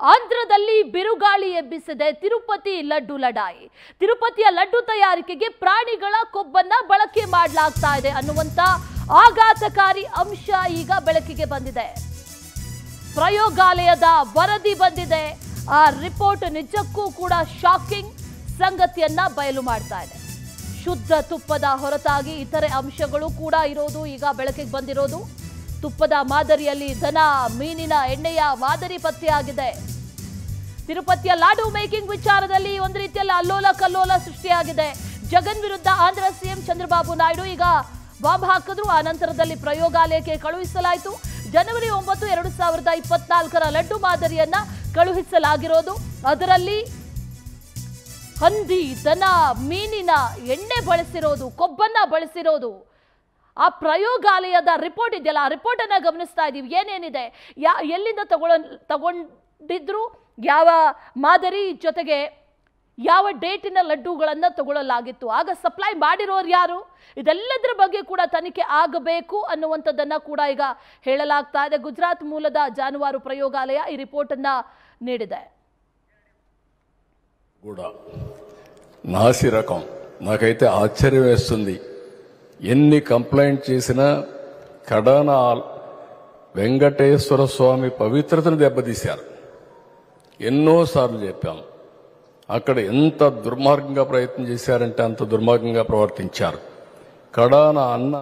ಆಂಧ್ರದಲ್ಲಿ ಬಿರುಗಾಳಿ ಎಬ್ಬಿಸಿದೆ ತಿರುಪತಿ ಲಡ್ಡು ಲಡಾಯಿ. ತಿರುಪತಿಯ ಲಡ್ಡು ತಯಾರಿಕೆಗೆ ಪ್ರಾಣಿಗಳ ಕೊಬ್ಬನ್ನ ಬಳಕೆ ಮಾಡಲಾಗ್ತಾ ಇದೆ ಅನ್ನುವಂತ ಆಘಾತಕಾರಿ ಅಂಶ ಈಗ ಬೆಳಕಿಗೆ ಬಂದಿದೆ. ಪ್ರಯೋಗಾಲಯದ ವರದಿ ಬಂದಿದೆ. ಆ ರಿಪೋರ್ಟ್ ನಿಜಕ್ಕೂ ಕೂಡ ಶಾಕಿಂಗ್ ಸಂಗತಿಯನ್ನ ಬಯಲು ಮಾಡ್ತಾ ಇದೆ. ಶುದ್ಧ ತುಪ್ಪದ ಹೊರತಾಗಿ ಇತರೆ ಅಂಶಗಳು ಕೂಡ ಇರೋದು ಈಗ ಬೆಳಕಿಗೆ ಬಂದಿರೋದು. ತುಪ್ಪದ ಮಾದರಿಯಲ್ಲಿ ದನ ಮೀನಿನ ಎಣ್ಣೆಯ ಮಾದರಿ ಪತ್ತೆಯಾಗಿದೆ. ತಿರುಪತಿಯ ಲಾಡು ಮೇಕಿಂಗ್ ವಿಚಾರದಲ್ಲಿ ಒಂದು ರೀತಿಯಲ್ಲಿ ಅಲ್ಲೋಲ ಕಲ್ಲೋಲ ಸೃಷ್ಟಿಯಾಗಿದೆ. ಜಗನ್ ವಿರುದ್ಧ ಆಂಧ್ರ ಸಿಎಂ ಚಂದ್ರಬಾಬು ನಾಯ್ಡು ಈಗ ಬಾಂಬ್ ಹಾಕಿದ್ರು. ಆ ನಂತರದಲ್ಲಿ ಪ್ರಯೋಗಾಲಯಕ್ಕೆ ಕಳುಹಿಸಲಾಯಿತು. ಜನವರಿ 9, 2024ರ ಲಡ್ಡು ಮಾದರಿಯನ್ನ ಕಳುಹಿಸಲಾಗಿರೋದು. ಅದರಲ್ಲಿ ಹಂದಿ, ದನ, ಮೀನಿನ ಎಣ್ಣೆ ಬಳಸಿರೋದು, ಕೊಬ್ಬನ್ನ ಬಳಸಿರೋದು. ಆ ಪ್ರಯೋಗಾಲಯದ ರಿಪೋರ್ಟ್ ಇದೆಯಲ್ಲ, ಆ ರಿಪೋರ್ಟ್ ಅನ್ನ ಗಮನಿಸ್ತಾ ಇದೀವಿ. ಏನೇನಿದೆ, ಎಲ್ಲಿಂದ ತಗೊಂಡಿದ್ರು, ಯಾವ ಮಾದರಿ, ಜೊತೆಗೆ ಯಾವ ಡೇಟಿನ ಲಡ್ಡುಗಳನ್ನ ತಗೊಳ್ಳಲಾಗಿತ್ತು, ಆಗ ಸಪ್ಲೈ ಮಾಡಿರೋರು ಯಾರು, ಇದೆಲ್ಲದರ ಬಗ್ಗೆ ಕೂಡ ತನಿಖೆ ಆಗಬೇಕು ಅನ್ನುವಂಥದ್ದನ್ನ ಕೂಡ ಈಗ ಹೇಳಲಾಗ್ತಾ ಇದೆ. ಗುಜರಾತ್ ಮೂಲದ ಜಾನುವಾರು ಪ್ರಯೋಗಾಲಯ ಈ ರಿಪೋರ್ಟ್ ಅನ್ನ ನೀಡಿದೆ. కూడా నాసి రకం నాకైతే ఆశ్చర్యం వేస్తుంది. ఎన్ని కంప్లైంట్ చేసినా కడాన వెంకటేశ్వర స్వామి పవిత్రతను దెబ్బతీశారు. ఎన్నోసార్లు చెప్పాం. అక్కడ ఎంత దుర్మార్గంగా ప్రయత్నం చేశారంటే అంత దుర్మార్గంగా ప్రవర్తించారు. కడాన అన్న